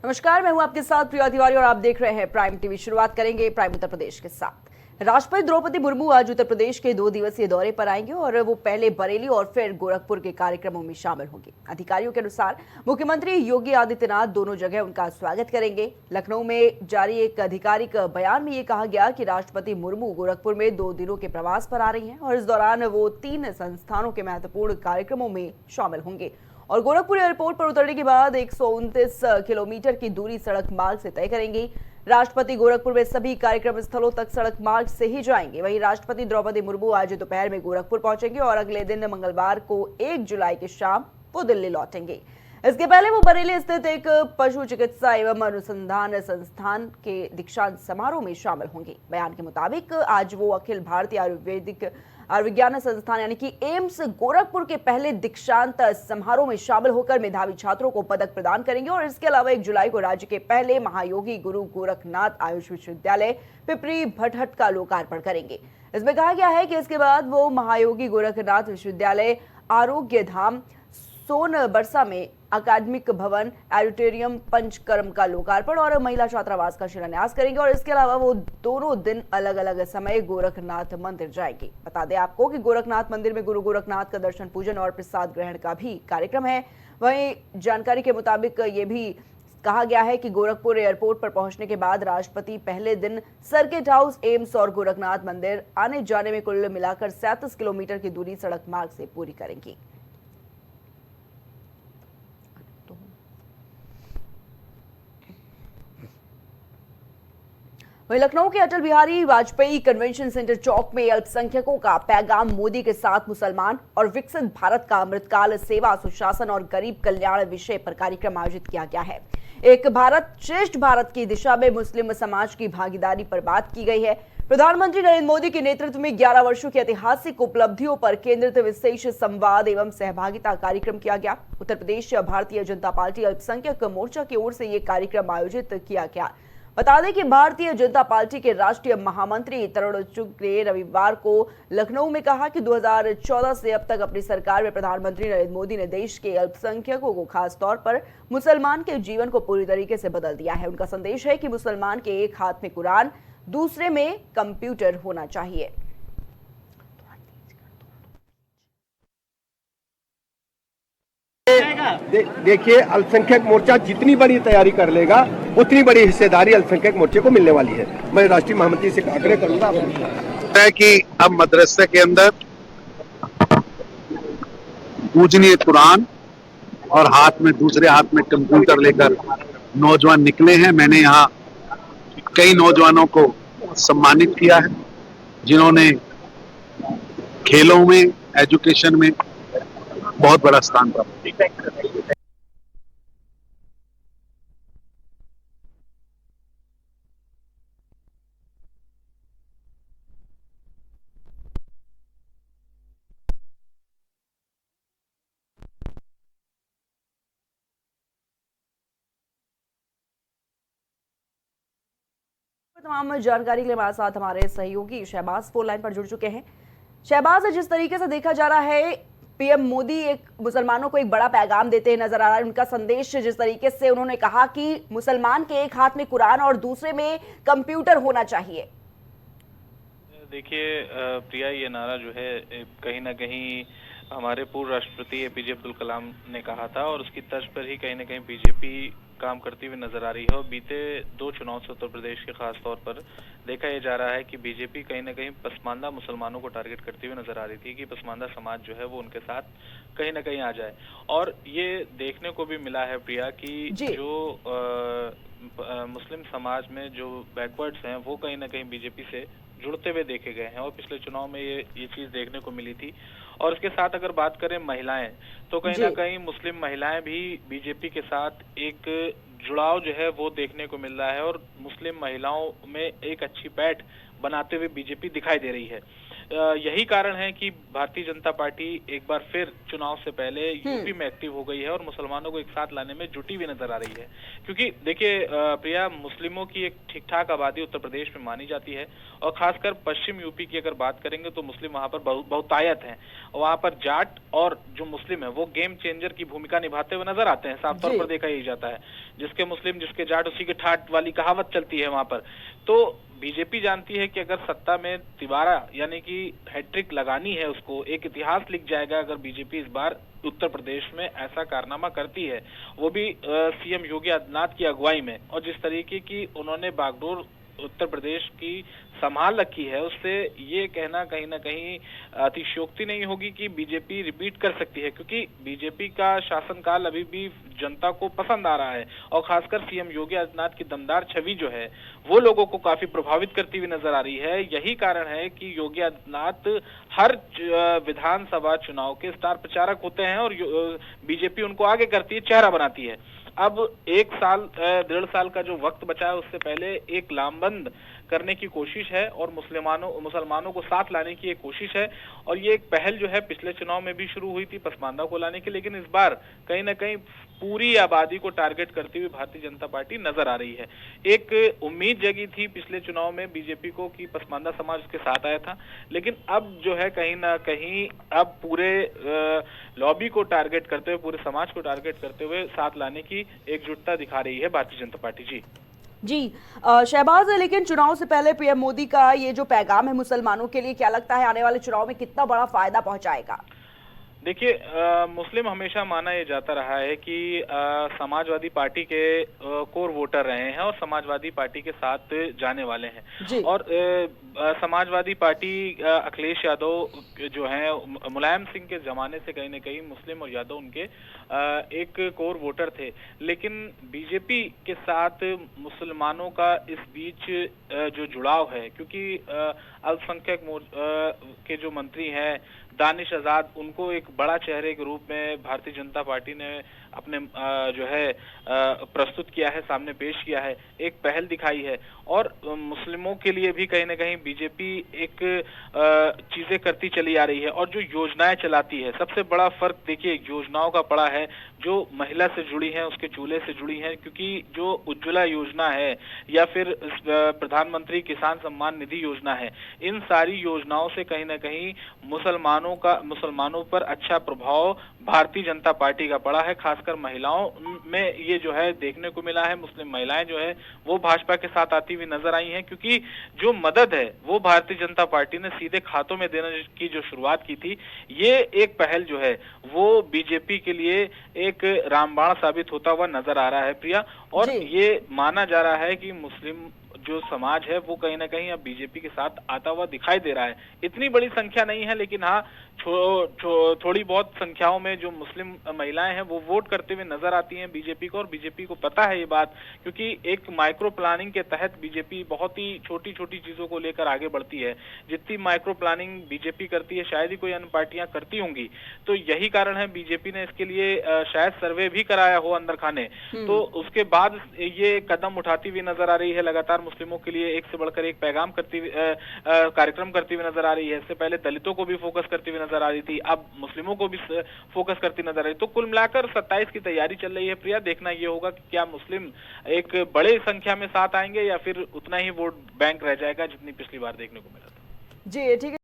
नमस्कार, मैं हूं आपके साथ प्रिया तिवारी और आप देख रहे हैं प्राइम टीवी। शुरुआत करेंगे प्राइम उत्तर प्रदेश के साथ। राष्ट्रपति द्रौपदी मुर्मू आज उत्तर प्रदेश के 2 दिवसीय दौरे पर आएंगे और वो पहले बरेली और फिर गोरखपुर के कार्यक्रमों में शामिल होंगे। अधिकारियों के अनुसार मुख्यमंत्री योगी आदित्यनाथ दोनों जगह उनका स्वागत करेंगे। लखनऊ में जारी एक आधिकारिक बयान में ये कहा गया कि राष्ट्रपति मुर्मू गोरखपुर में 2 दिनों के प्रवास पर आ रही हैं और इस दौरान वो 3 संस्थानों के महत्वपूर्ण कार्यक्रमों में शामिल होंगे और गोरखपुर एयरपोर्ट पर उतरने के बाद 129 किलोमीटर की दूरी सड़क मार्ग से तय करेंगी। राष्ट्रपति गोरखपुर में सभी कार्यक्रम स्थलों तक सड़क मार्ग से ही जाएंगे। वहीं राष्ट्रपति द्रौपदी मुर्मू आज दोपहर में गोरखपुर पहुंचेंगे और अगले दिन मंगलवार को 1 जुलाई की शाम वो दिल्ली लौटेंगे। इसके पहले वो बरेली स्थित एक पशु चिकित्सा एवं अनुसंधान संस्थान के दीक्षांत समारोह में शामिल होंगे। बयान के मुताबिक आज वो अखिल भारतीय आयुर्विज्ञान संस्थान यानी कि एम्स गोरखपुर के पहले दीक्षांत समारोह में शामिल होकर मेधावी छात्रों को पदक प्रदान करेंगे और इसके अलावा 1 जुलाई को राज्य के पहले महायोगी गुरु गोरखनाथ आयुष विश्वविद्यालय पिपरी भटहट का लोकार्पण करेंगे। इसमें कहा गया है कि इसके बाद वो महायोगी गोरखनाथ विश्वविद्यालय आरोग्य धाम सोनबरसा में अकादमिक भवन ऑडिटोरियम पंचकर्म का लोकार्पण और महिला छात्रावास का शिलान्यास करेंगे और इसके अलावा वो दोनों दिन अलग अलग समय गोरखनाथ मंदिर जाएंगे। बता दें आपको कि गोरखनाथ मंदिर में गुरु गोरखनाथ का दर्शन पूजन और प्रसाद ग्रहण का भी कार्यक्रम है। वहीं जानकारी के मुताबिक ये भी कहा गया है कि गोरखपुर एयरपोर्ट पर पहुंचने के बाद राष्ट्रपति पहले दिन सर्किट हाउस, एम्स और गोरखनाथ मंदिर आने जाने में कुल मिलाकर 37 किलोमीटर की दूरी सड़क मार्ग से पूरी करेंगी। वहीं लखनऊ के अटल बिहारी वाजपेयी कन्वेंशन सेंटर चौक में अल्पसंख्यकों का पैगाम मोदी के साथ मुसलमान और विकसित भारत का अमृतकाल सेवा, सुशासन और गरीब कल्याण विषय पर कार्यक्रम आयोजित किया गया है। एक भारत श्रेष्ठ भारत की दिशा में मुस्लिम समाज की भागीदारी पर बात की गई है। प्रधानमंत्री नरेंद्र मोदी के नेतृत्व में 11 वर्षों की ऐतिहासिक उपलब्धियों पर केंद्रित विशेष संवाद एवं सहभागिता कार्यक्रम किया गया। उत्तर प्रदेश भारतीय जनता पार्टी अल्पसंख्यक मोर्चा की ओर से ये कार्यक्रम आयोजित किया गया। बता दें कि भारतीय जनता पार्टी के राष्ट्रीय महामंत्री तरुण चुग ने रविवार को लखनऊ में कहा कि 2014 से अब तक अपनी सरकार में प्रधानमंत्री नरेंद्र मोदी ने देश के अल्पसंख्यकों को खास तौर पर मुसलमान के जीवन को पूरी तरीके से बदल दिया है। उनका संदेश है कि मुसलमान के एक हाथ में कुरान, दूसरे में कंप्यूटर होना चाहिए। देखिए, अल्पसंख्यक मोर्चा जितनी बड़ी तैयारी कर लेगा उतनी बड़ी हिस्सेदारी अल्पसंख्यक मोर्चे को मिलने वाली है। मैं राष्ट्रीय महामंत्री से आग्रह करूंगा कि अब मदरसे के अंदर पूजनीय कुरान और दूसरे हाथ में कंप्यूटर लेकर नौजवान निकले हैं। मैंने यहाँ कई नौजवानों को सम्मानित किया है जिन्होंने खेलों में, एजुकेशन में बहुत बड़ा स्थान प्राप्त किया। तमाम जानकारी के लिए हमारे साथ हमारे सहयोगी शहबाज फोन लाइन पर जुड़ चुके हैं। शहबाज, जिस तरीके से देखा जा रहा है पीएम मोदी एक मुसलमानों को एक बड़ा पैगाम देते नजर आ रहा है। उनका संदेश जिस तरीके से उन्होंने कहा कि मुसलमान के एक हाथ में कुरान और दूसरे में कंप्यूटर होना चाहिए। देखिए प्रिया, ये नारा जो है कहीं ना कहीं हमारे पूर्व राष्ट्रपति एपीजे अब्दुल कलाम ने कहा था और उसकी तर्ज पर ही कहीं ना कहीं बीजेपी काम करती हुई नजर आ रही है। और बीते 2 चुनाव से उत्तर प्रदेश के खास तौर पर देखा यह जा रहा है कि बीजेपी कहीं ना कहीं पसमानदा मुसलमानों को टारगेट करती हुई नजर आ रही थी कि पसमानदा समाज जो है वो उनके साथ कहीं ना कहीं आ जाए। और ये देखने को भी मिला है प्रिया कि जो मुस्लिम समाज में जो बैकवर्ड्स हैं वो कहीं ना कहीं बीजेपी से जुड़ते हुए देखे गए हैं और पिछले चुनाव में ये चीज देखने को मिली थी। और इसके साथ अगर बात करें महिलाएं, तो कहीं ना कहीं मुस्लिम महिलाएं भी बीजेपी के साथ एक जुड़ाव जो है वो देखने को मिल रहा है और मुस्लिम महिलाओं में एक अच्छी पैठ बनाते हुए बीजेपी दिखाई दे रही है। यही कारण है कि भारतीय जनता पार्टी एक बार फिर चुनाव से पहले यूपी में एक्टिव हो गई है और मुसलमानों को एक साथ लाने में जुटी हुई नजर आ रही है। क्योंकि देखिए प्रिया, मुस्लिमों की एक ठीक ठाक आबादी उत्तर प्रदेश में मानी जाती है और खासकर पश्चिम यूपी की अगर बात करेंगे तो मुस्लिम वहां पर बहुतायत हैं। वहां पर जाट और जो मुस्लिम है वो गेम चेंजर की भूमिका निभाते हुए नजर आते हैं, साफ तौर पर देखा यही जाता है। जिसके मुस्लिम जिसके जाट उसी के ठाट वाली कहावत चलती है वहां पर। तो बीजेपी जानती है कि अगर सत्ता में तिबारा यानी कि हैट्रिक लगानी है, उसको एक इतिहास लिख जाएगा अगर बीजेपी इस बार उत्तर प्रदेश में ऐसा कारनामा करती है, वो भी सीएम योगी आदित्यनाथ की अगुवाई में। और जिस तरीके की उन्होंने बागडोर उत्तर प्रदेश की संभाल रखी है, उससे ये कहना कहीं ना कहीं अतिशयोक्ति नहीं होगी कि बीजेपी रिपीट कर सकती है, क्योंकि बीजेपी का शासनकाल अभी भी जनता को पसंद आ रहा है और खासकर सीएम योगी आदित्यनाथ की दमदार छवि जो है वो लोगों को काफी प्रभावित करती हुई नजर आ रही है। यही कारण है कि योगी आदित्यनाथ हर विधानसभा चुनाव के स्टार प्रचारक होते हैं और बीजेपी उनको आगे करती है, चेहरा बनाती है। अब 1-1.5 साल का जो वक्त बचा है उससे पहले एक लामबंद करने की कोशिश है और मुसलमानों को साथ लाने की एक कोशिश है। और ये एक पहल जो है पिछले चुनाव में भी शुरू हुई थी पसमानदा को लाने की, लेकिन इस बार कहीं ना कहीं पूरी आबादी को टारगेट करती हुई भारतीय जनता पार्टी नजर आ रही है। एक उम्मीद जगी थी पिछले चुनाव में बीजेपी को कि पसमानदा समाज उसके साथ आया था, लेकिन अब जो है कहीं ना कहीं अब पूरे लॉबी को टारगेट करते हुए, पूरे समाज को टारगेट करते हुए साथ लाने की एकजुटता दिखा रही है भारतीय जनता पार्टी। जी शहबाज, लेकिन चुनाव से पहले पीएम मोदी का ये जो पैगाम है मुसलमानों के लिए, क्या लगता है आने वाले चुनाव में कितना बड़ा फायदा पहुंचाएगा? देखिए, मुस्लिम हमेशा माना ये जाता रहा है कि समाजवादी पार्टी के कोर वोटर रहे हैं और समाजवादी पार्टी के साथ जाने वाले हैं। और समाजवादी पार्टी अखिलेश यादव जो हैं, मुलायम सिंह के जमाने से कहीं न कहीं मुस्लिम और यादव उनके एक कोर वोटर थे। लेकिन बीजेपी के साथ मुसलमानों का इस बीच जो जुड़ाव है, क्योंकि अल्पसंख्यक के जो मंत्री हैं दानिश आजाद, उनको एक बड़ा चेहरे के रूप में भारतीय जनता पार्टी ने अपने जो है प्रस्तुत किया है, सामने पेश किया है, एक पहल दिखाई है। और मुस्लिमों के लिए भी कहीं ना कहीं बीजेपी एक चीजें करती चली आ रही है और जो योजनाएं चलाती है। सबसे बड़ा फर्क देखिए योजनाओं का पड़ा है, जो महिला से जुड़ी है उसके चूल्हे से जुड़ी है, क्योंकि जो उज्ज्वला योजना है या फिर प्रधानमंत्री किसान सम्मान निधि योजना है, इन सारी योजनाओं से कहीं ना कहीं मुसलमानों पर अच्छा प्रभाव भारतीय जनता पार्टी का पड़ा है। खासकर महिलाओं में ये जो है देखने को मिला है। मुस्लिम महिलाएं जो है वो भाजपा के साथ आती हुई नजर आई हैं, क्योंकि जो मदद है वो भारतीय जनता पार्टी ने सीधे खातों में देने की जो शुरुआत की थी, ये एक पहल जो है वो बीजेपी के लिए एक रामबाण साबित होता हुआ नजर आ रहा है प्रिया। और ये माना जा रहा है कि मुस्लिम जो समाज है वो कहीं ना कहीं अब बीजेपी के साथ आता हुआ दिखाई दे रहा है। इतनी बड़ी संख्या नहीं है, लेकिन हाँ थोड़ी बहुत संख्याओं में जो मुस्लिम महिलाएं हैं वो वोट करते हुए नजर आती हैं बीजेपी को। और बीजेपी को पता है ये बात, क्योंकि एक माइक्रो प्लानिंग के तहत बीजेपी बहुत ही छोटी छोटी चीजों को लेकर आगे बढ़ती है। जितनी माइक्रो प्लानिंग बीजेपी करती है शायद ही कोई अन्य पार्टियां करती होंगी। तो यही कारण है बीजेपी ने इसके लिए शायद सर्वे भी कराया हो अंदर खाने, तो उसके बाद ये कदम उठाती हुई नजर आ रही है। लगातार मुस्लिमों के लिए एक से बढ़कर एक पैगाम करती हुई कार्यक्रम करती हुई नजर आ रही है। इससे पहले दलितों को भी फोकस करती हुई नजर आ रही थी, अब मुस्लिमों को भी फोकस करती नजर आ रही। तो कुल मिलाकर 27 की तैयारी चल रही है प्रिया। देखना ये होगा कि क्या मुस्लिम एक बड़े संख्या में साथ आएंगे या फिर उतना ही वोट बैंक रह जाएगा जितनी पिछली बार देखने को मिला था। जी ठीक है।